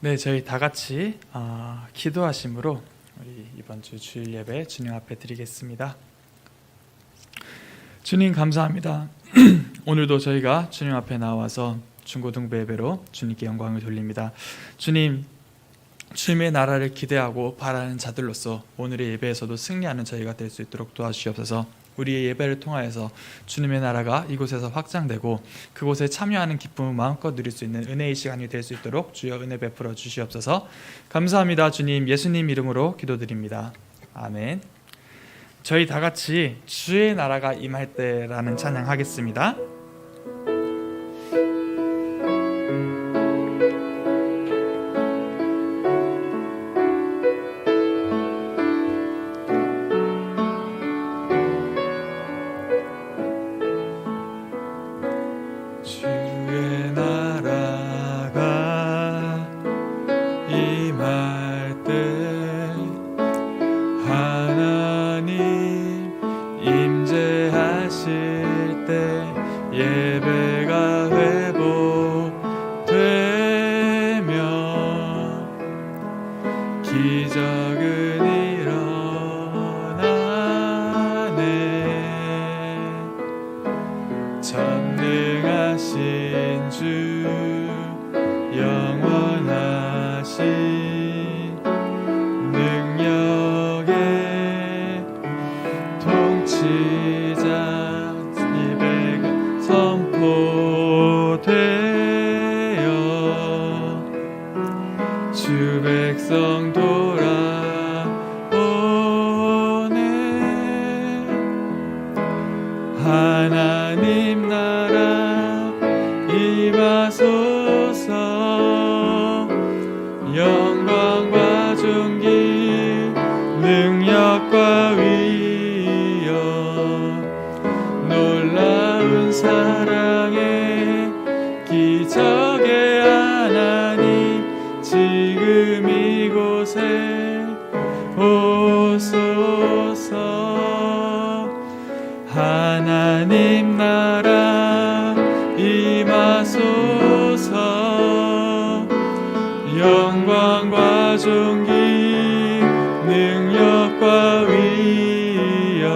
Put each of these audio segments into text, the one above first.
네, 저희 다 같이 기도하심으로 우리 이번 주 주일 예배 주님 앞에 드리겠습니다. 주님 감사합니다. 오늘도 저희가 주님 앞에 나와서 중고등부 예배로 주님께 영광을 돌립니다. 주님, 주님의 나라를 기대하고 바라는 자들로서 오늘의 예배에서도 승리하는 저희가 될 수 있도록 도와주시옵소서. 우리의 예배를 통하여서 주님의 나라가 이곳에서 확장되고 그곳에 참여하는 기쁨을 마음껏 누릴 수 있는 은혜의 시간이 될 수 있도록 주여 은혜 베풀어 주시옵소서. 감사합니다. 주님, 예수님 이름으로 기도드립니다. 아멘. 저희 다 같이 주의 나라가 임할 때라는 찬양하겠습니다. 전능하신 주 영원하신 능력의 통치자 예배가 선포되어 주 백성 돌아오네. 하나님 나라 임하소서. 영광과 존귀 능력과 위엄 놀라운 사랑의 기적의 하나님 지금 이곳에 오소서. 하나님 나라 임하소서. 영광과 존귀 능력과 위엄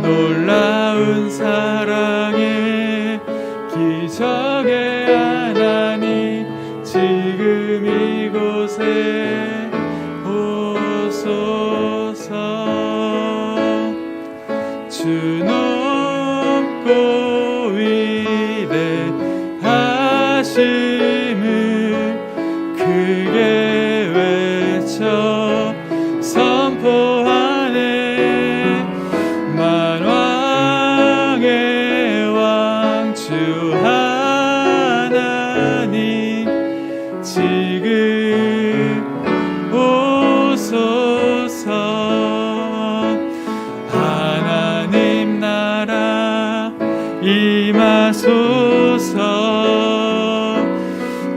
놀라운 사랑의 기적의 하나님 지금 이곳에 오소서. 주 높고 위대하심을 크게 외쳐 선포하네. 만왕의 왕 주 하나님 지금 오소서. 하나님 나라 임하소서.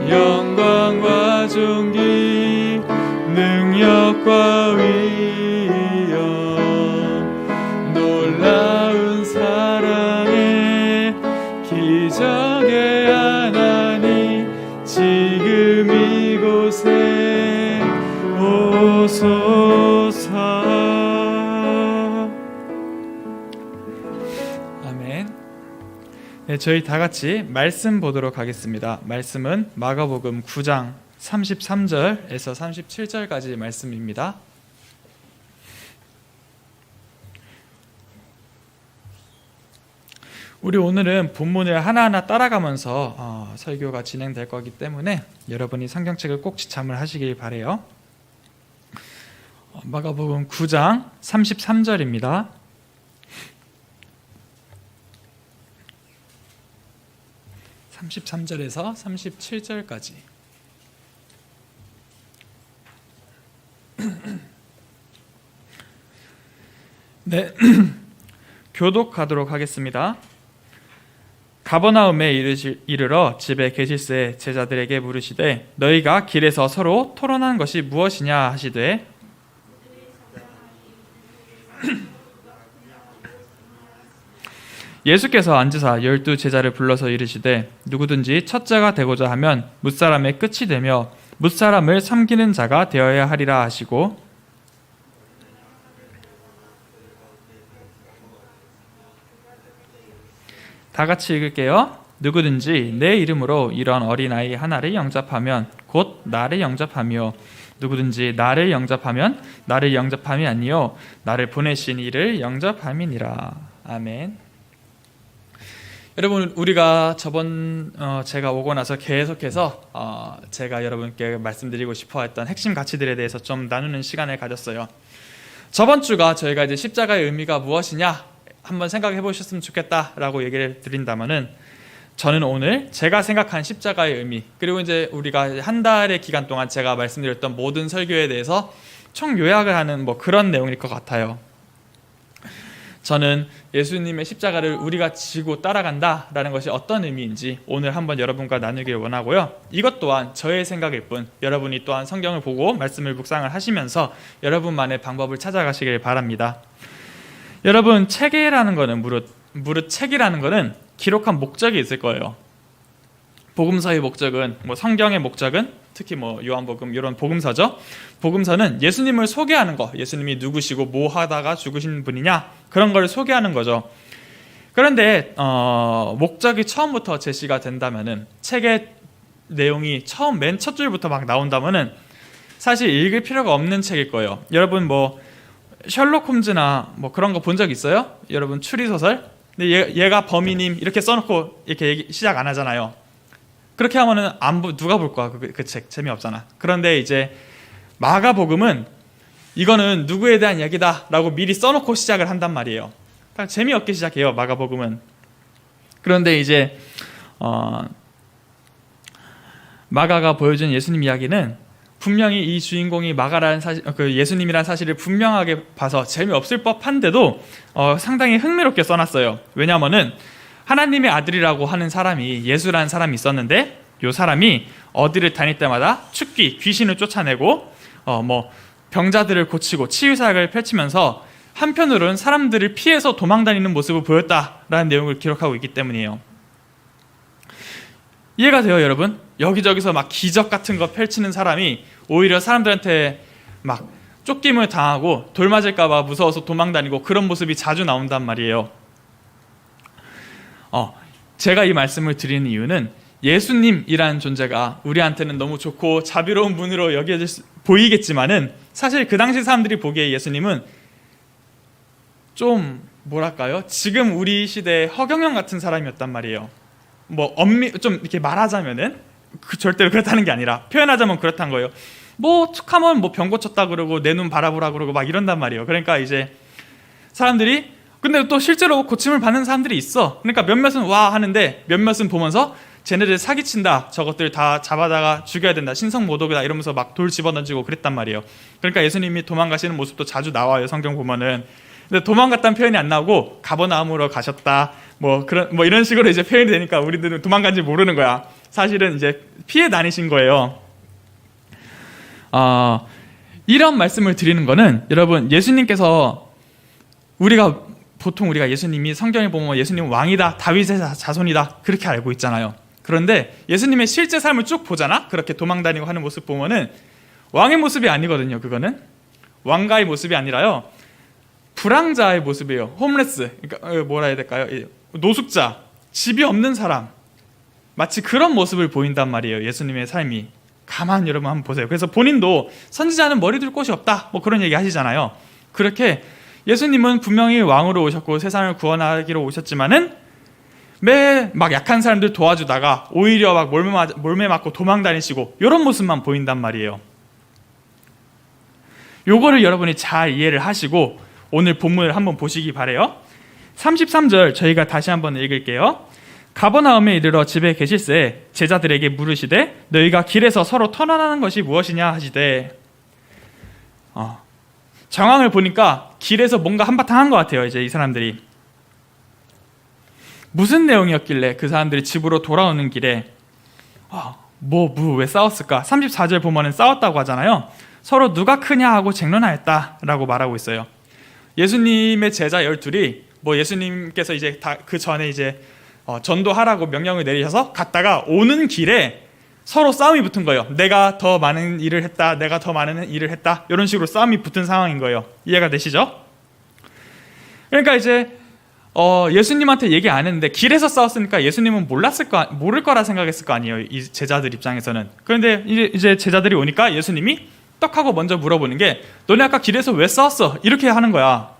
영광과 존귀 능력과 위엄 놀라운 사랑의 기적의 하나님 지금 이곳에 오소서. 아멘. 네, 저희 다 같이 말씀 보도록 하겠습니다. 말씀은 마가복음 9장 33절에서 37절까지 말씀입니다. 우리 오늘은 본문을 하나하나 따라가면서 설교가 진행될 거기 때문에 여러분이 성경책을 꼭 지참을 하시길 바라요. 마가복음 9장 33절입니다. (33절에서) (37절까지) 네, 교독하도록 하겠습니다. 가버나움에 이르러 집에 계실새 제자들에게 물으시되 너희가 길에서 서로 토론한 것이 무엇이냐 하시되 예수께서 앉으사 12 제자를 불러서 이르시되 누구든지 첫째가 되고자 하면 뭇사람의 끝이 되며 뭇사람을 섬기는 자가 되어야 하리라 하시고 다 같이 읽을게요. 누구든지 내 이름으로 이런 어린아이 하나를 영접하면 곧 나를 영접하며 누구든지 나를 영접하면 나를 영접함이 아니요 나를 보내신 이를 영접함이니라. 아멘. 여러분, 우리가 저번 제가 오고 나서 계속해서 제가 여러분께 말씀드리고 싶어 했던 핵심 가치들에 대해서 좀 나누는 시간을 가졌어요. 저번 주가 저희가 이제 십자가의 의미가 무엇이냐 한번 생각해 보셨으면 좋겠다라고 얘기를 드린다면은, 저는 오늘 제가 생각한 십자가의 의미, 그리고 이제 우리가 한 달의 기간 동안 제가 말씀드렸던 모든 설교에 대해서 총 요약을 하는 그런 내용일 것 같아요. 저는 예수님의 십자가를 우리가 지고 따라간다라는 것이 어떤 의미인지 오늘 한번 여러분과 나누길 원하고요. 이것 또한 저의 생각일 뿐, 여러분이 또한 성경을 보고 말씀을 묵상을 하시면서 여러분만의 방법을 찾아가시길 바랍니다. 여러분, 책이라는 거는 무릇 책이라는 거는 기록한 목적이 있을 거예요. 복음서의 목적은 성경의 목적은 특히 요한복음 이런 복음서죠. 복음서는 예수님을 소개하는 거, 예수님이 누구시고 뭐 하다가 죽으신 분이냐, 그런 걸 소개하는 거죠. 그런데 목적이 처음부터 제시가 된다면은, 책의 내용이 맨 첫 줄부터 막 나온다면은 사실 읽을 필요가 없는 책일 거예요. 여러분 셜록 홈즈나 그런 거 본 적 있어요? 여러분, 추리소설? 근데 얘가 범인임 이렇게 써놓고 이렇게 시작 안 하잖아요. 그렇게 하면은 누가 볼 거야? 그 책 재미없잖아. 그런데 이제 마가복음은 이거는 누구에 대한 이야기다라고 미리 써놓고 시작을 한단 말이에요. 그러니까 재미없게 시작해요, 마가복음은. 그런데 이제 마가가 보여준 예수님 이야기는 분명히 이 주인공이 마가라는 사실, 예수님이라는 사실을 분명하게 봐서 재미없을 법한데도 상당히 흥미롭게 써놨어요. 왜냐하면은 하나님의 아들이라고 하는 사람이, 예수라는 사람이 있었는데, 이 사람이 어디를 다닐 때마다 귀신을 쫓아내고 병자들을 고치고 치유사역을 펼치면서 한편으로는 사람들을 피해서 도망다니는 모습을 보였다라는 내용을 기록하고 있기 때문이에요. 이해가 돼요, 여러분? 여기저기서 막 기적 같은 거 펼치는 사람이 오히려 사람들한테 막 쫓김을 당하고 돌 맞을까봐 무서워서 도망다니고 그런 모습이 자주 나온단 말이에요. 제가 이 말씀을 드리는 이유는 예수님이라는 존재가 우리한테는 너무 좋고 자비로운 분으로 보이겠지만은, 사실 그 당시 사람들이 보기에 예수님은 좀 지금 우리 시대의 허경영 같은 사람이었단 말이에요. 좀 이렇게 말하자면은, 절대로 그렇다는 게 아니라 표현하자면 그렇다는 거예요. 툭하면 병 고쳤다 그러고 내 눈 바라보라 그러고 막 이런단 말이에요. 그러니까 이제 사람들이, 근데 또 실제로 고침을 받는 사람들이 있어. 그러니까 몇몇은 와 하는데 몇몇은 보면서 쟤네들 사기친다, 저것들 다 잡아다가 죽여야 된다, 신성모독이다 이러면서 막 돌 집어던지고 그랬단 말이에요. 그러니까 예수님이 도망가시는 모습도 자주 나와요, 성경 보면은. 근데 도망갔다는 표현이 안 나오고 가버나움으로 가셨다 이런 식으로 이제 표현이 되니까 우리들은 도망간지 모르는 거야. 사실은 이제 피해 다니신 거예요. 이런 말씀을 드리는 거는, 여러분, 예수님께서 보통 우리가 예수님이 성경에 보면 예수님은 왕이다, 다윗의 자손이다, 그렇게 알고 있잖아요. 그런데 예수님의 실제 삶을 쭉 보잖아. 그렇게 도망다니고 하는 모습 보면은 왕의 모습이 아니거든요. 그거는 왕가의 모습이 아니라요, 불황자의 모습이에요. 홈레스, 그러니까 뭐라 해야 될까요? 노숙자, 집이 없는 사람, 마치 그런 모습을 보인단 말이에요, 예수님의 삶이. 가만 여러분 한번 보세요. 그래서 본인도 선지자는 머리 둘 곳이 없다, 그런 얘기 하시잖아요. 그렇게 예수님은 분명히 왕으로 오셨고 세상을 구원하기로 오셨지만은 막 약한 사람들 도와주다가 오히려 막 몰매 맞고 도망 다니시고 이런 모습만 보인단 말이에요. 요거를 여러분이 잘 이해를 하시고 오늘 본문을 한번 보시기 바래요. 33절 저희가 다시 한번 읽을게요. 가버나움에 이르러 집에 계실새 제자들에게 물으시되 너희가 길에서 서로 토론하는 것이 무엇이냐 하시되, 정황을 보니까 길에서 뭔가 한바탕 한 것 같아요. 이제 이 사람들이 무슨 내용이었길래 그 사람들이 집으로 돌아오는 길에 왜 싸웠을까? 34절 보면은 싸웠다고 하잖아요. 서로 누가 크냐 하고 쟁론하였다라고 말하고 있어요. 예수님의 제자 12이 뭐 예수님께서 이제 다 그 전에 이제 전도하라고 명령을 내리셔서 갔다가 오는 길에 서로 싸움이 붙은 거예요. 내가 더 많은 일을 했다, 내가 더 많은 일을 했다, 이런 식으로 싸움이 붙은 상황인 거예요. 이해가 되시죠? 그러니까 이제 예수님한테 얘기 안 했는데 길에서 싸웠으니까 예수님은 모를 거라 생각했을 거 아니에요, 이 제자들 입장에서는. 그런데 이제 제자들이 오니까 예수님이 떡 하고 먼저 물어보는 게, 너네 아까 길에서 왜 싸웠어? 이렇게 하는 거야.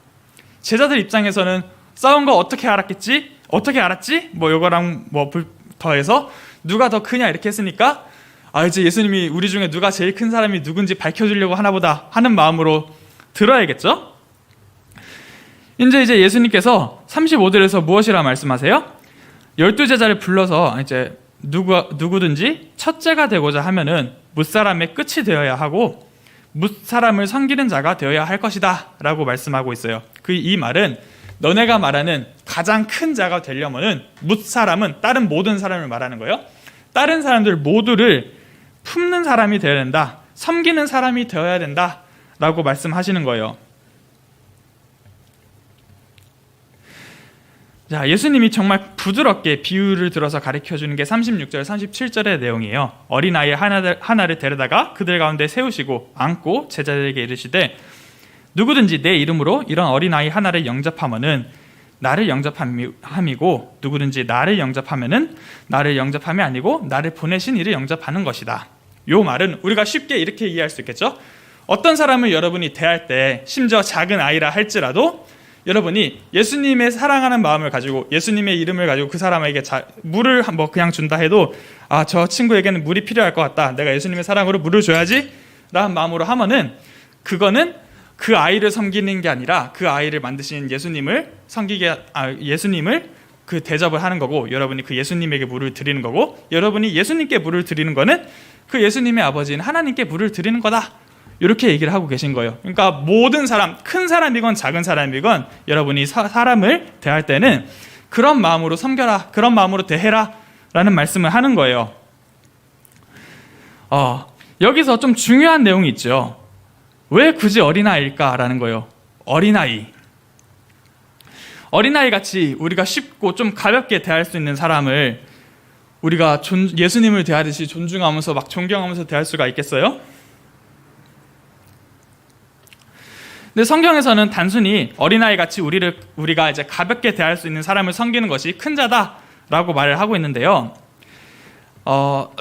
제자들 입장에서는 싸운 거 어떻게 알았겠지? 어떻게 알았지? 뭐 요거랑 뭐 더해서 누가 더 크냐 이렇게 했으니까, 이제 예수님이 우리 중에 누가 제일 큰 사람이 누군지 밝혀주려고 하나보다 하는 마음으로 들어야겠죠? 이제 예수님께서 35절에서 무엇이라 말씀하세요? 12제자를 불러서 이제 누구든지 첫째가 되고자 하면은 뭇사람의 끝이 되어야 하고 뭇사람을 섬기는 자가 되어야 할 것이다 라고 말씀하고 있어요. 이 말은 너네가 말하는 가장 큰 자가 되려면은 뭇사람은 다른 모든 사람을 말하는 거예요. 다른 사람들 모두를 품는 사람이 되어야 된다, 섬기는 사람이 되어야 된다 라고 말씀하시는 거예요. 자, 예수님이 정말 부드럽게 비유를 들어서 가르쳐주는 게 36절, 37절의 내용이에요. 어린아이 하나를 데려다가 그들 가운데 세우시고 안고 제자들에게 이르시되, 누구든지 내 이름으로 이런 어린아이 하나를 영접하면은 나를 영접함이고, 누구든지 나를 영접하면은 나를 영접함이 아니고 나를 보내신 이를 영접하는 것이다. 요 말은 우리가 쉽게 이렇게 이해할 수 있겠죠? 어떤 사람을 여러분이 대할 때, 심지어 작은 아이라 할지라도 여러분이 예수님의 사랑하는 마음을 가지고 예수님의 이름을 가지고 그 사람에게 물을 뭐 그냥 준다 해도, 저 친구에게는 물이 필요할 것 같다, 내가 예수님의 사랑으로 물을 줘야지 라는 마음으로 하면은, 그거는 그 아이를 섬기는 게 아니라 그 아이를 만드신 예수님을 예수님을 그 대접을 하는 거고, 여러분이 그 예수님에게 물을 드리는 거고, 여러분이 예수님께 물을 드리는 거는 그 예수님의 아버지인 하나님께 물을 드리는 거다, 이렇게 얘기를 하고 계신 거예요. 그러니까 모든 사람, 큰 사람이건 작은 사람이건 여러분이 사람을 대할 때는 그런 마음으로 섬겨라, 그런 마음으로 대해라 라는 말씀을 하는 거예요. 여기서 좀 중요한 내용이 있죠. 왜 굳이 어린아이일까라는 거예요. 어린아이 같이 우리가 쉽고 좀 가볍게 대할 수 있는 사람을 우리가 예수님을 대하듯이 존중하면서 막 존경하면서 대할 수가 있겠어요? 근데 성경에서는 단순히 어린아이 같이 우리가 이제 가볍게 대할 수 있는 사람을 섬기는 것이 큰 자다라고 말을 하고 있는데요.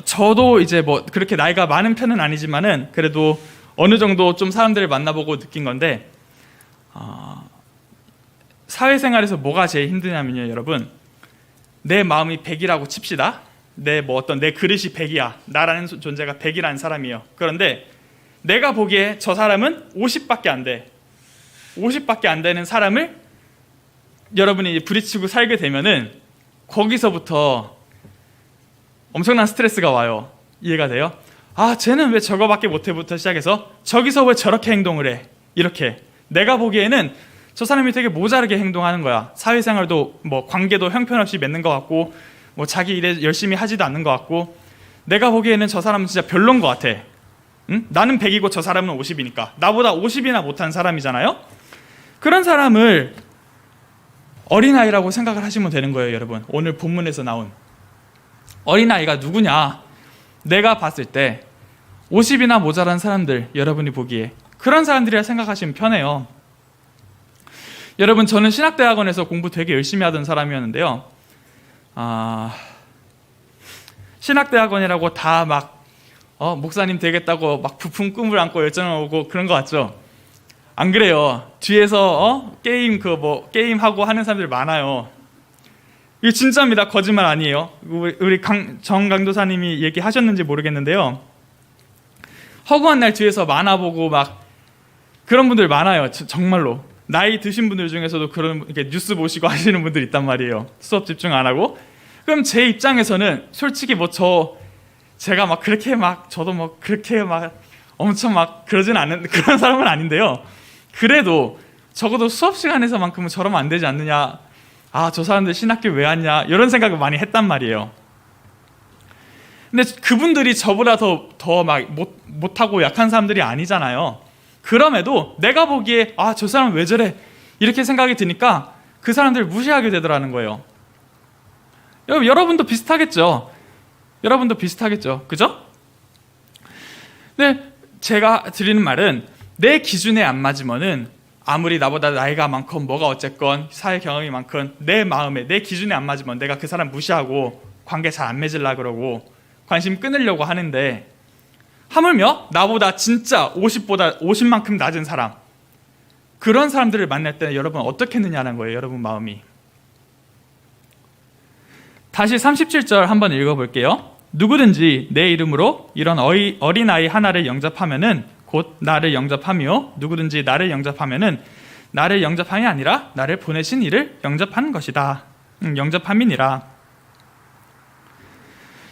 저도 이제 뭐 그렇게 나이가 많은 편은 아니지만은 그래도 어느 정도 좀 사람들을 만나보고 느낀 건데, 사회생활에서 뭐가 제일 힘드냐면요, 여러분, 내 마음이 100이라고 칩시다. 내 그릇이 100이야. 나라는 존재가 100이라는 사람이에요. 그런데 내가 보기에 저 사람은 50밖에 안 돼. 50밖에 안 되는 사람을 여러분이 부딪히고 살게 되면은 거기서부터 엄청난 스트레스가 와요. 이해가 돼요? 쟤는 왜 저거밖에 못해부터 시작해서 저기서 왜 저렇게 행동을 해? 이렇게 내가 보기에는 저 사람이 되게 모자르게 행동하는 거야. 사회생활도 뭐 관계도 형편없이 맺는 것 같고, 뭐 자기 일에 열심히 하지도 않는 것 같고, 내가 보기에는 저 사람은 진짜 별론 것 같아. 응? 나는 100이고 저 사람은 50이니까 나보다 50이나 못한 사람이잖아요. 그런 사람을 어린아이라고 생각을 하시면 되는 거예요. 여러분, 오늘 본문에서 나온 어린아이가 누구냐? 내가 봤을 때 50이나 모자란 사람들, 여러분이 보기에 그런 사람들이라 생각하시면 편해요. 여러분, 저는 신학대학원에서 공부 되게 열심히 하던 사람이었는데요, 신학대학원이라고 다 막 목사님 되겠다고 막 부푼 꿈을 안고 열정을 오고 그런 거 같죠? 안 그래요. 뒤에서 게임하고 하는 사람들 많아요. 이거 진짜입니다. 거짓말 아니에요. 우리 정 강도사님이 얘기하셨는지 모르겠는데요, 허구한 날 뒤에서 만화 보고 막 그런 분들 많아요. 정말로 나이 드신 분들 중에서도 그런 이렇게 뉴스 보시고 하시는 분들 있단 말이에요. 수업 집중 안 하고. 그럼 제 입장에서는 솔직히 제가 막 그렇게 막 저도 뭐 그렇게 막 엄청 막 그러진 않은 그런 사람은 아닌데요, 그래도 적어도 수업 시간에서만큼은 저러면 안 되지 않느냐, 저 사람들 신학교 왜 왔냐, 이런 생각을 많이 했단 말이에요. 근데 그분들이 저보다 더 막 못하고 약한 사람들이 아니잖아요. 그럼에도 내가 보기에 저 사람 왜 저래 이렇게 생각이 드니까 그 사람들을 무시하게 되더라는 거예요. 여러분도 비슷하겠죠? 여러분도 비슷하겠죠? 그죠? 근데 제가 드리는 말은 내 기준에 안 맞으면은 아무리 나보다 나이가 많건 뭐가 어쨌건 사회 경험이 많건 내 마음에 내 기준에 안 맞으면 내가 그 사람 무시하고 관계 잘 안 맺으려고 그러고 관심 끊으려고 하는데, 하물며 나보다 진짜 50만큼 낮은 사람, 그런 사람들을 만날 때는 여러분 어떻게 했느냐는 거예요. 여러분 마음이. 다시 37절 한번 읽어볼게요. 누구든지 내 이름으로 이런 어린아이 하나를 영접하면은 곧 나를 영접하며, 누구든지 나를 영접하면은 나를 영접함이 아니라 나를 보내신 이를 영접하는 것이다. 영접함이니라.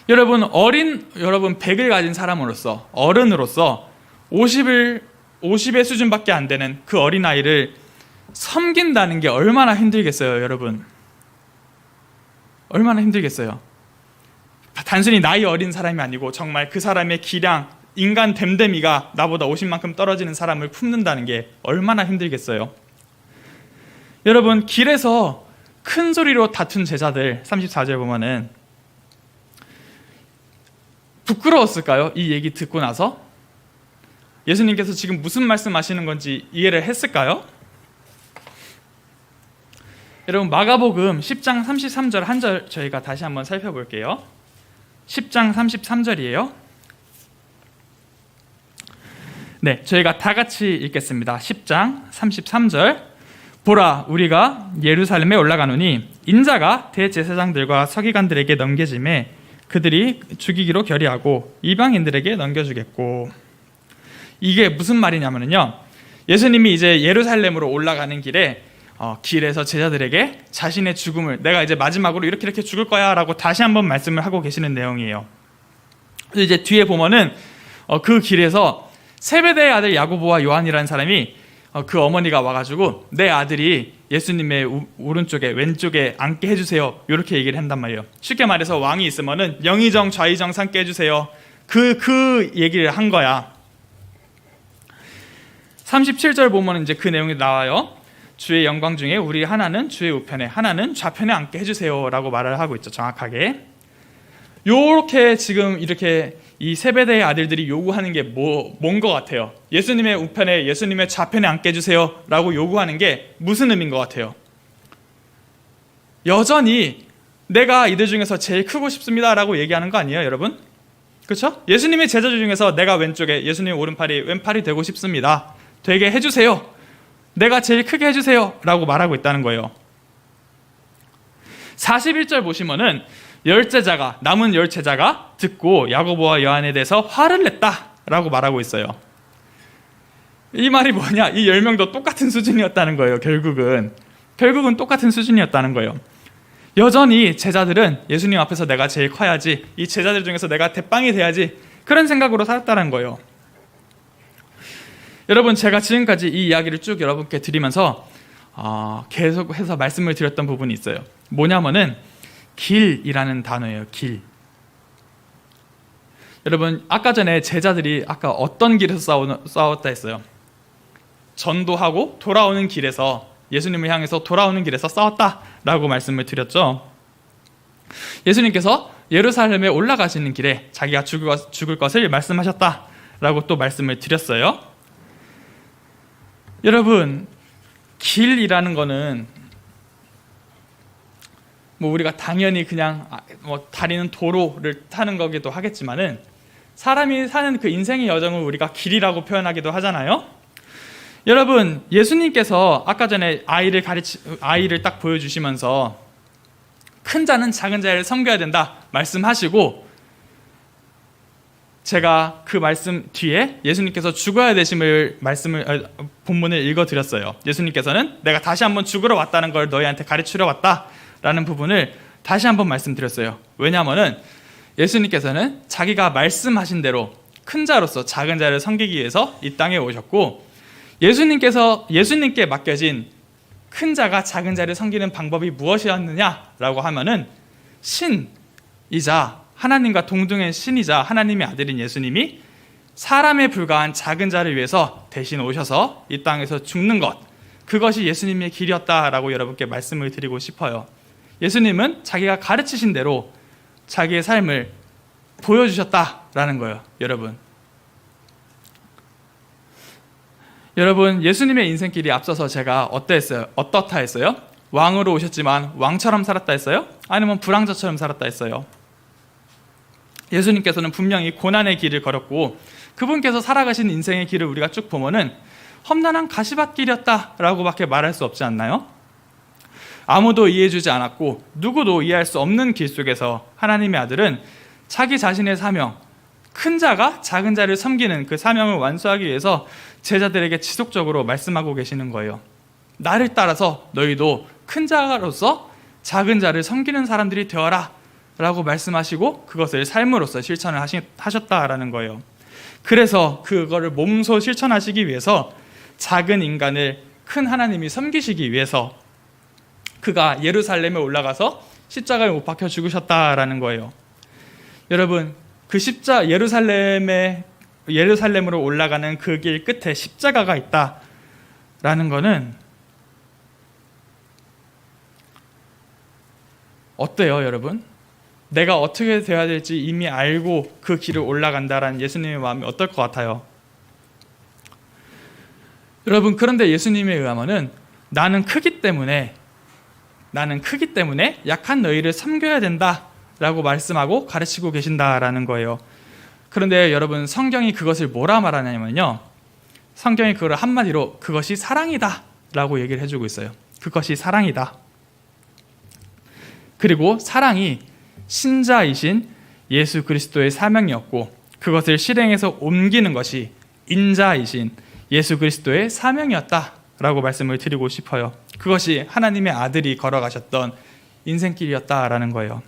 여러분 100을 가진 사람으로서, 어른으로서 50의 수준밖에 안 되는 그 어린아이를 섬긴다는 게 얼마나 힘들겠어요, 여러분. 얼마나 힘들겠어요. 단순히 나이 어린 사람이 아니고 정말 그 사람의 기량, 인간 됨됨이가 나보다 50만큼 떨어지는 사람을 품는다는 게 얼마나 힘들겠어요. 여러분, 길에서 큰 소리로 다툰 제자들 34절 보면은 부끄러웠을까요? 이 얘기 듣고 나서 예수님께서 지금 무슨 말씀하시는 건지 이해를 했을까요? 여러분, 마가복음 10장 33절 한 절 저희가 다시 한번 살펴볼게요. 10장 33절이에요. 네, 저희가 다 같이 읽겠습니다. 10장 33절. 보라, 우리가 예루살렘에 올라가노니 인자가 대제사장들과 서기관들에게 넘겨짐에 그들이 죽이기로 결의하고 이방인들에게 넘겨주겠고. 이게 무슨 말이냐면요, 예수님이 이제 예루살렘으로 올라가는 길에 길에서 제자들에게 자신의 죽음을, 내가 이제 마지막으로 이렇게 죽을 거야 라고 다시 한번 말씀을 하고 계시는 내용이에요. 이제 뒤에 보면은 그 길에서 세베대의 아들 야고보와 요한이라는 사람이 그 어머니가 와가지고 내 아들이 예수님의 오른쪽에 왼쪽에 앉게 해주세요, 이렇게 얘기를 한단 말이에요. 쉽게 말해서 왕이 있으면은 영의정 좌의정 삼게 해주세요, 그 얘기를 한 거야. 37절 보면 이제 그 내용이 나와요. 주의 영광 중에 우리 하나는 주의 우편에, 하나는 좌편에 앉게 해주세요 라고 말을 하고 있죠, 정확하게. 요렇게 지금 이렇게 이 세베대의 아들들이 요구하는 게 뭔 것 같아요? 예수님의 우편에, 예수님의 좌편에 앉게 해주세요 라고 요구하는 게 무슨 의미인 것 같아요? 여전히 내가 이들 중에서 제일 크고 싶습니다 라고 얘기하는 거 아니에요, 여러분? 그렇죠? 예수님의 제자들 중에서 내가 왼쪽에, 예수님 오른팔이 왼팔이 되고 싶습니다, 되게 해주세요, 내가 제일 크게 해주세요 라고 말하고 있다는 거예요. 41절 보시면은 남은 10제자가 듣고 야고보와 요한에 대해서 화를 냈다 라고 말하고 있어요. 이 말이 뭐냐, 이 10명도 똑같은 수준이었다는 거예요. 결국은 똑같은 수준이었다는 거예요. 여전히 제자들은 예수님 앞에서 내가 제일 커야지, 이 제자들 중에서 내가 대빵이 돼야지, 그런 생각으로 살았다는 거예요. 여러분, 제가 지금까지 이 이야기를 쭉 여러분께 드리면서 계속해서 말씀을 드렸던 부분이 있어요. 뭐냐면은 길이라는 단어예요. 길. 여러분, 아까 전에 제자들이 아까 어떤 길에서 싸웠다 했어요? 전도하고 돌아오는 길에서, 예수님을 향해서 돌아오는 길에서 싸웠다라고 말씀을 드렸죠. 예수님께서 예루살렘에 올라가시는 길에 자기가 죽을 것을 말씀하셨다라고 또 말씀을 드렸어요. 여러분, 길이라는 거는 우리가 당연히 그냥 다니는 도로를 타는 거기도 하겠지만은, 사람이 사는 그 인생의 여정을 우리가 길이라고 표현하기도 하잖아요. 여러분, 예수님께서 아까 전에 아이를 딱 보여주시면서 큰 자는 작은 자를 섬겨야 된다 말씀하시고, 제가 그 말씀 뒤에 예수님께서 죽어야 되심을 본문을 읽어드렸어요. 예수님께서는 내가 다시 한번 죽으러 왔다는 걸 너희한테 가르치러 왔다라는 부분을 다시 한번 말씀드렸어요. 왜냐하면은 예수님께서는 자기가 말씀하신 대로 큰 자로서 작은 자를 섬기기 위해서 이 땅에 오셨고, 예수님께 맡겨진 큰 자가 작은 자를 섬기는 방법이 무엇이었느냐라고 하면은 신이자 하나님과 동등한 신이자 하나님의 아들인 예수님이 사람에 불과한 작은 자를 위해서 대신 오셔서 이 땅에서 죽는 것, 그것이 예수님의 길이었다라고 여러분께 말씀을 드리고 싶어요. 예수님은 자기가 가르치신 대로 자기의 삶을 보여주셨다라는 거예요. 여러분, 예수님의 인생길이 앞서서 제가 어떻다 했어요? 왕으로 오셨지만 왕처럼 살았다 했어요? 아니면 불황자처럼 살았다 했어요? 예수님께서는 분명히 고난의 길을 걸었고 그분께서 살아가신 인생의 길을 우리가 쭉 보면은 험난한 가시밭길이었다라고 밖에 말할 수 없지 않나요? 아무도 이해해주지 않았고 누구도 이해할 수 없는 길 속에서 하나님의 아들은 자기 자신의 사명, 큰 자가 작은 자를 섬기는 그 사명을 완수하기 위해서 제자들에게 지속적으로 말씀하고 계시는 거예요. 나를 따라서 너희도 큰 자로서 작은 자를 섬기는 사람들이 되어라 라고 말씀하시고 그것을 삶으로서 실천을 하셨다라는 거예요. 그래서 그거를 몸소 실천하시기 위해서 작은 인간을 큰 하나님이 섬기시기 위해서 그가 예루살렘에 올라가서 십자가에 못 박혀 죽으셨다라는 거예요. 여러분, 그 예루살렘으로 올라가는 그 길 끝에 십자가가 있다라는 거는 어때요, 여러분? 내가 어떻게 되어야 될지 이미 알고 그 길을 올라간다라는 예수님의 마음이 어떨 것 같아요? 여러분, 그런데 예수님에 의하면은 나는 크기 때문에 약한 너희를 섬겨야 된다라고 말씀하고 가르치고 계신다라는 거예요. 그런데 여러분, 성경이 그것을 뭐라 말하냐면요, 성경이 그걸 한마디로 그것이 사랑이다 라고 얘기를 해주고 있어요. 그것이 사랑이다. 그리고 사랑이 신자이신 예수 그리스도의 사명이었고 그것을 실행해서 옮기는 것이 인자이신 예수 그리스도의 사명이었다라고 말씀을 드리고 싶어요. 그것이 하나님의 아들이 걸어가셨던 인생길이었다라는 거예요.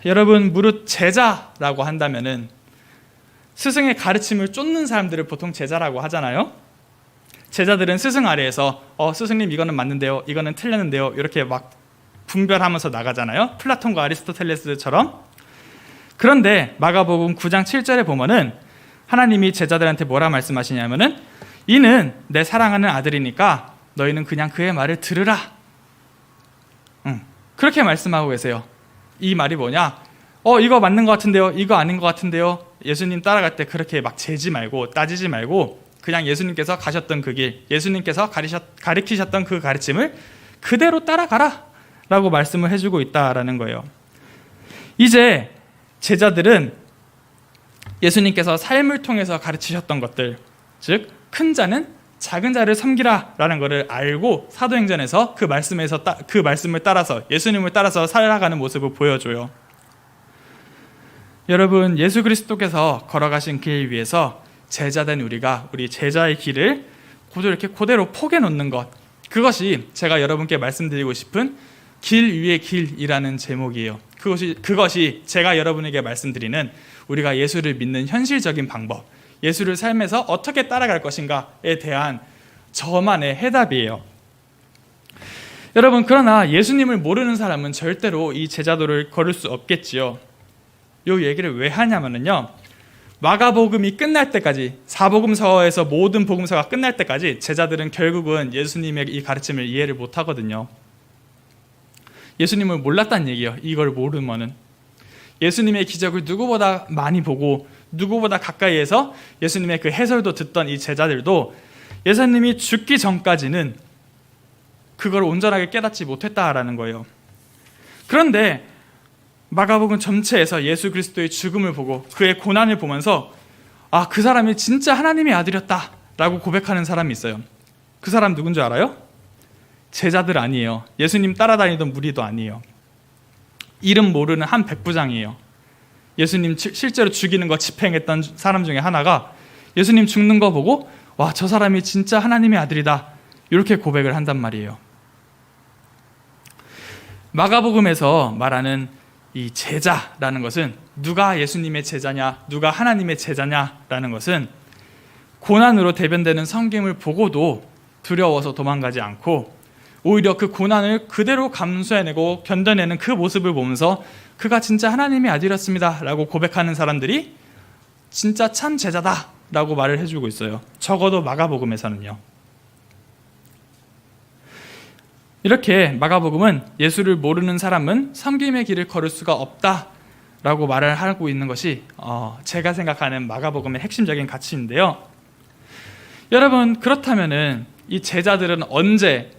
여러분, 무릇 제자라고 한다면은 스승의 가르침을 쫓는 사람들을 보통 제자라고 하잖아요. 제자들은 스승 아래에서 스승님 이거는 맞는데요, 이거는 틀렸는데요, 이렇게 막 분별하면서 나가잖아요. 플라톤과 아리스토텔레스처럼. 그런데 마가복음 9장 7절에 보면은 하나님이 제자들한테 뭐라 말씀하시냐면은 이는 내 사랑하는 아들이니까 너희는 그냥 그의 말을 들으라. 그렇게 말씀하고 계세요. 이 말이 뭐냐? 이거 맞는 것 같은데요, 이거 아닌 것 같은데요. 예수님 따라갈 때 그렇게 막 재지 말고 따지지 말고 그냥 예수님께서 가셨던 그 길, 예수님께서 가르치셨던 그 가르침을 그대로 따라가라 라고 말씀을 해주고 있다라는 거예요. 이제 제자들은 예수님께서 삶을 통해서 가르치셨던 것들, 즉 큰 자는 작은 자를 섬기라 라는 것을 알고 사도행전에서 그 말씀을 따라서 예수님을 따라서 살아가는 모습을 보여줘요. 여러분, 예수 그리스도께서 걸어가신 길 위에서 제자된 우리가 우리 제자의 길을 그대로 포개 놓는 것, 그것이 제가 여러분께 말씀드리고 싶은 길 위의 길이라는 제목이에요. 그것이 제가 여러분에게 말씀드리는 우리가 예수를 믿는 현실적인 방법, 예수를 삶에서 어떻게 따라갈 것인가에 대한 저만의 해답이에요. 여러분, 그러나 예수님을 모르는 사람은 절대로 이 제자도를 걸을 수 없겠지요. 이 얘기를 왜 하냐면요, 마가복음이 끝날 때까지, 사복음서에서 모든 복음서가 끝날 때까지 제자들은 결국은 예수님의 이 가르침을 이해를 못하거든요. 예수님을 몰랐다는 얘기예요. 이걸 모르면은. 예수님의 기적을 누구보다 많이 보고 누구보다 가까이에서 예수님의 그 해설도 듣던 이 제자들도 예수님이 죽기 전까지는 그걸 온전하게 깨닫지 못했다라는 거예요. 그런데 마가복음 전체에서 예수 그리스도의 죽음을 보고 그의 고난을 보면서 그 사람이 진짜 하나님의 아들이었다 라고 고백하는 사람이 있어요. 그 사람 누군지 알아요? 제자들 아니에요. 예수님 따라다니던 무리도 아니에요. 이름 모르는 한 백부장이에요. 예수님 실제로 죽이는 거 집행했던 사람 중에 하나가 예수님 죽는 거 보고 와, 저 사람이 진짜 하나님의 아들이다 이렇게 고백을 한단 말이에요. 마가복음에서 말하는 이 제자라는 것은 누가 예수님의 제자냐, 누가 하나님의 제자냐라는 것은 고난으로 대변되는 성김을 보고도 두려워서 도망가지 않고 오히려 그 고난을 그대로 감수해내고 견뎌내는 그 모습을 보면서 그가 진짜 하나님의 아들이었습니다 라고 고백하는 사람들이 진짜 참 제자다 라고 말을 해주고 있어요. 적어도 마가복음에서는요. 이렇게 마가복음은 예수를 모르는 사람은 섬김의 길을 걸을 수가 없다라고 말을 하고 있는 것이 제가 생각하는 마가복음의 핵심적인 가치인데요. 여러분, 그렇다면은 이 제자들은 언제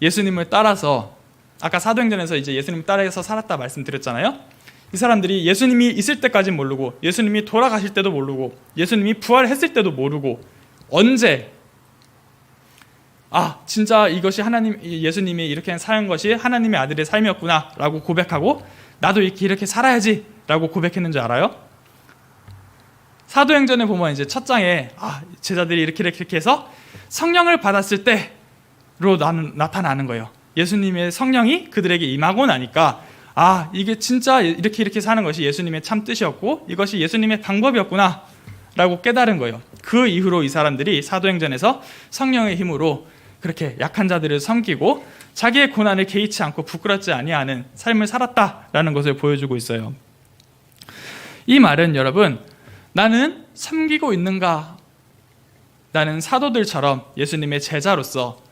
예수님을 따라서, 아까 사도행전에서 이제 예수님을 따라서 살았다 말씀드렸잖아요. 이 사람들이 예수님이 있을 때까지 모르고, 예수님이 돌아가실 때도 모르고, 예수님이 부활했을 때도 모르고, 언제 진짜 이것이 예수님이 이렇게 사는 것이 하나님의 아들의 삶이었구나 라고 고백하고, 나도 이렇게 살아야지 라고 고백했는 줄 알아요? 사도행전에 보면 이제 첫 장에 제자들이 이렇게 해서 성령을 받았을 때로 나타나는 거예요. 예수님의 성령이 그들에게 임하고 나니까 이게 진짜 이렇게 사는 것이 예수님의 참 뜻이었고, 이것이 예수님의 방법이었구나 라고 깨달은 거예요. 그 이후로 이 사람들이 사도행전에서 성령의 힘으로 그렇게 약한 자들을 섬기고 자기의 고난을 개의치 않고 부끄럽지 아니하는 삶을 살았다라는 것을 보여주고 있어요. 이 말은 여러분, 나는 섬기고 있는가? 나는 사도들처럼 예수님의 제자로서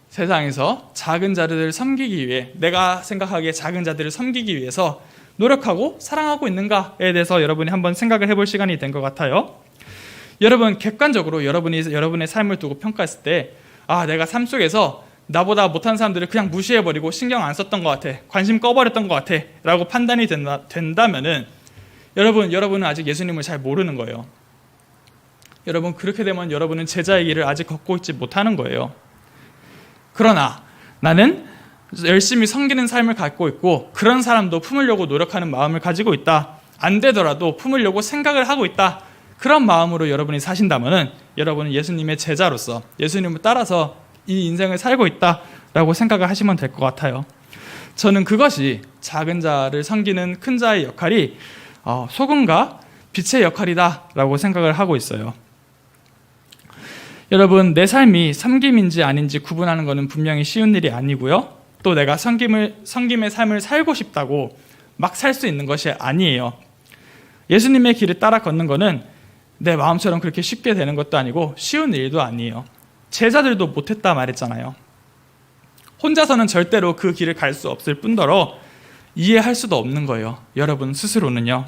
세상에서 작은 자들을 섬기기 위해, 내가 생각하기에 작은 자들을 섬기기 위해서 노력하고 사랑하고 있는가에 대해서 여러분이 한번 생각을 해볼 시간이 된 것 같아요. 여러분, 객관적으로 여러분의 삶을 두고 평가했을 때 내가 삶 속에서 나보다 못한 사람들을 그냥 무시해버리고 신경 안 썼던 것 같아, 관심 꺼버렸던 것 같아 라고 판단이 된다면은 여러분은 아직 예수님을 잘 모르는 거예요. 여러분, 그렇게 되면 여러분은 제자의 길을 아직 걷고 있지 못하는 거예요. 그러나 나는 열심히 섬기는 삶을 갖고 있고, 그런 사람도 품으려고 노력하는 마음을 가지고 있다, 안 되더라도 품으려고 생각을 하고 있다, 그런 마음으로 여러분이 사신다면 여러분은 예수님의 제자로서 예수님을 따라서 이 인생을 살고 있다라고 생각을 하시면 될 것 같아요. 저는 그것이 작은 자를 섬기는 큰 자의 역할이 소금과 빛의 역할이다라고 생각을 하고 있어요. 여러분, 내 삶이 섬김인지 아닌지 구분하는 것은 분명히 쉬운 일이 아니고요. 또 내가 섬김의 삶을 살고 싶다고 막 살 수 있는 것이 아니에요. 예수님의 길을 따라 걷는 것은 내 마음처럼 그렇게 쉽게 되는 것도 아니고 쉬운 일도 아니에요. 제자들도 못했다 말했잖아요. 혼자서는 절대로 그 길을 갈 수 없을 뿐더러 이해할 수도 없는 거예요. 여러분 스스로는요.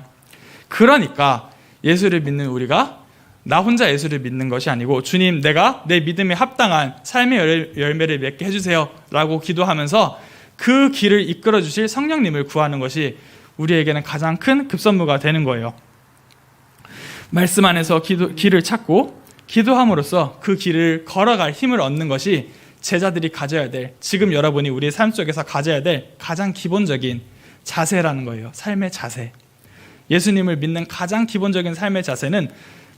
그러니까 예수를 믿는 우리가 나 혼자 예수를 믿는 것이 아니고, 주님, 내가 내 믿음에 합당한 삶의 열매를 맺게 해주세요 라고 기도하면서 그 길을 이끌어 주실 성령님을 구하는 것이 우리에게는 가장 큰 급선무가 되는 거예요. 말씀 안에서 길을 찾고 기도함으로써 그 길을 걸어갈 힘을 얻는 것이 제자들이 가져야 될, 지금 여러분이 우리의 삶 속에서 가져야 될 가장 기본적인 자세라는 거예요. 삶의 자세. 예수님을 믿는 가장 기본적인 삶의 자세는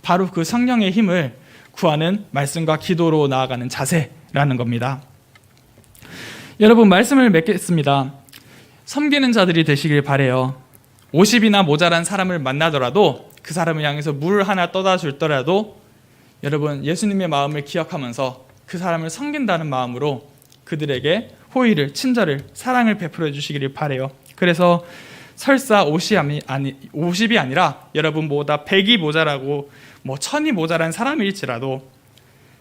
바로 그 성령의 힘을 구하는 말씀과 기도로 나아가는 자세라는 겁니다. 여러분, 말씀을 맺겠습니다. 섬기는 자들이 되시길 바라요. 50이나 모자란 사람을 만나더라도 그 사람을 향해서 물 하나 떠다 줄더라도 여러분, 예수님의 마음을 기억하면서 그 사람을 섬긴다는 마음으로 그들에게 호의를, 친절을, 사랑을 베풀어 주시기를 바라요. 그래서 설사 50이 아니라 여러분보다 100이 모자라고 1000이 모자란 사람일지라도,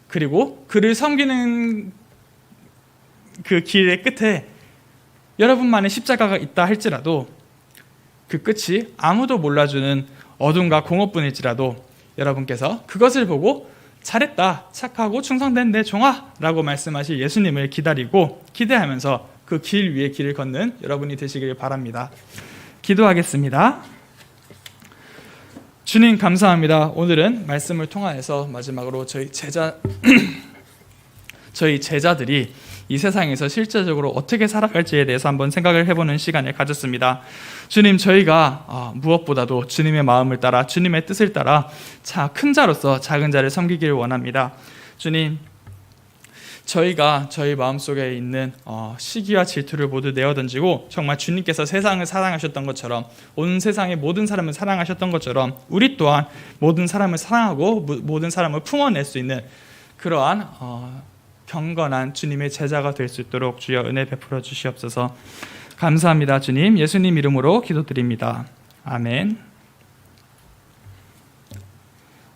그리고 그를 섬기는 그 길의 끝에 여러분만의 십자가가 있다 할지라도, 그 끝이 아무도 몰라주는 어둠과 공허뿐일지라도 여러분께서 그것을 보고 잘했다, 착하고 충성된 내 종아 라고 말씀하실 예수님을 기다리고 기대하면서 그 길 위에 길을 걷는 여러분이 되시길 바랍니다. 기도하겠습니다. 주님, 감사합니다. 오늘은 말씀을 통하여서 마지막으로 저희 제자들이 이 세상에서 실제적으로 어떻게 살아갈지에 대해서 한번 생각을 해보는 시간을 가졌습니다. 주님, 저희가 무엇보다도 주님의 마음을 따라, 주님의 뜻을 따라 큰 자로서 작은 자를 섬기기를 원합니다. 주님, 저희가 저희 마음속에 있는 시기와 질투를 모두 내어던지고 정말 주님께서 세상을 사랑하셨던 것처럼, 온 세상의 모든 사람을 사랑하셨던 것처럼 우리 또한 모든 사람을 사랑하고 모든 사람을 품어낼 수 있는 그러한 경건한 주님의 제자가 될 수 있도록 주여 은혜 베풀어 주시옵소서. 감사합니다. 주님, 예수님 이름으로 기도드립니다. 아멘.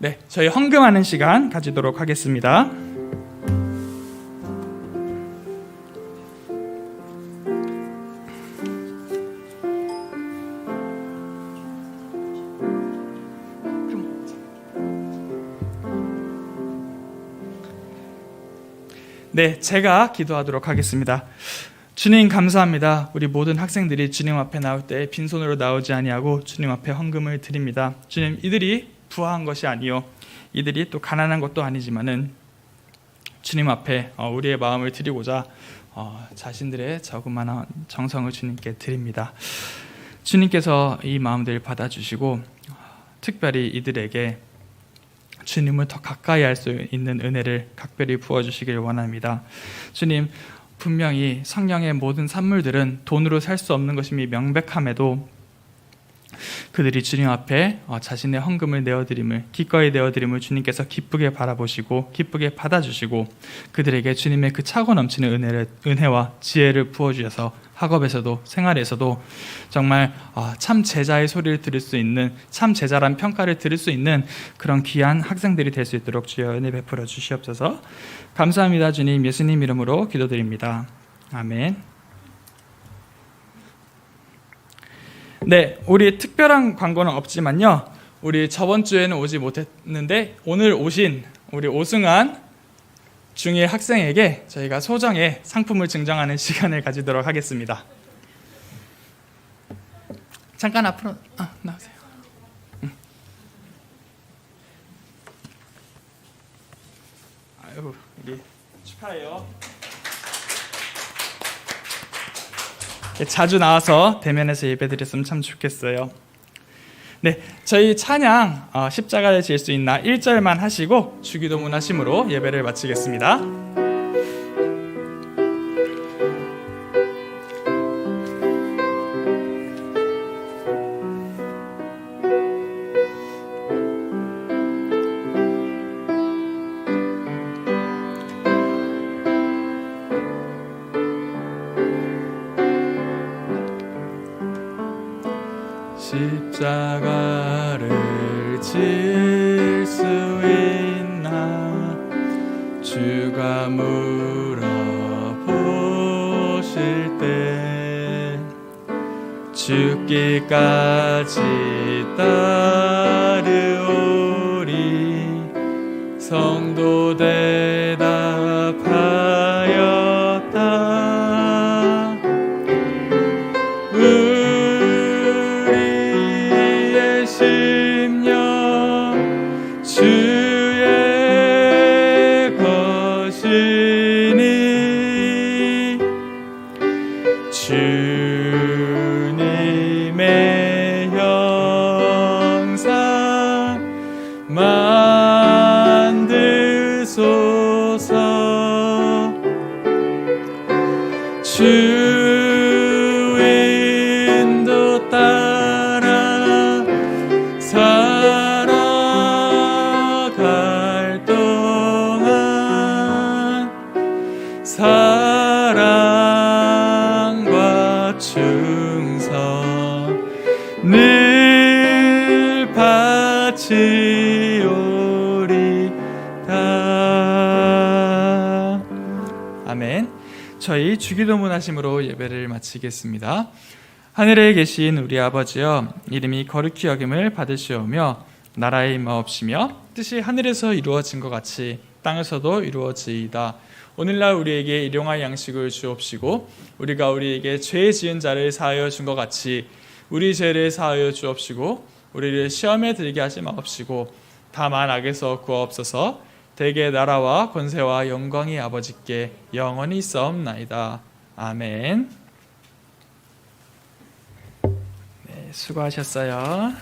네, 저희 헌금하는 시간 가지도록 하겠습니다. 네, 제가 기도하도록 하겠습니다. 주님 감사합니다. 우리 모든 학생들이 주님 앞에 나올 때 빈손으로 나오지 아니하고 주님 앞에 헌금을 드립니다. 주님, 이들이 부하한 것이 아니요, 이들이 또 가난한 것도 아니지만은 주님 앞에 우리의 마음을 드리고자 자신들의 저그마한 정성을 주님께 드립니다. 주님께서 이 마음들을 받아주시고 특별히 이들에게 주님을 더 가까이 할 수 있는 은혜를 각별히 부어주시길 원합니다. 주님, 분명히 성령의 모든 산물들은 돈으로 살 수 없는 것임이 명백함에도 그들이 주님 앞에 자신의 헌금을 내어드림을, 기꺼이 내어드림을 주님께서 기쁘게 바라보시고 기쁘게 받아주시고 그들에게 주님의 그 차고 넘치는 은혜와 지혜를 부어주셔서 학업에서도 생활에서도 정말 참 제자의 소리를 들을 수 있는, 참 제자란 평가를 들을 수 있는 그런 귀한 학생들이 될 수 있도록 주여 은혜 베풀어 주시옵소서. 감사합니다. 주님, 예수님 이름으로 기도드립니다. 아멘. 네, 우리 특별한 광고는 없지만요, 우리 저번 주에는 오지 못했는데 오늘 오신 우리 오승환 중1 학생에게 저희가 소정의 상품을 증정하는 시간을 가지도록 하겠습니다. 잠깐 앞으로 나오세요. 아유, 우리 축하해요. 자주 나와서 대면에서 예배드렸으면 참 좋겠어요. 네, 저희 찬양 십자가를 질 수 있나 1절만 하시고 주기도문 하심으로 예배를 마치겠습니다. 십자가를 질 수 있나 주가 물어보실 때 죽기까지 따르오리 성도 대답하였다. 주의 것이니 주님의 형상 만드소서. 주 인도 따라 살아갈 동안 사랑과 충성 늘 바치오리다. 아멘. 저희 주기도문 하심으로 예배를 마치겠습니다. 하늘에 계신 우리 아버지여, 이름이 거룩히 여김을 받으시오며 나라의 임하옵시며 뜻이 하늘에서 이루어진 것 같이 땅에서도 이루어지이다. 오늘날 우리에게 일용할 양식을 주옵시고 우리가 우리에게 죄 지은 자를 사하여 준 것 같이 우리 죄를 사하여 주옵시고 우리를 시험에 들게 하지 마옵시고 다만 악에서 구하옵소서. 대개 나라와 권세와 영광이 아버지께 영원히 있사옵나이다. 아멘. 네, 수고하셨어요.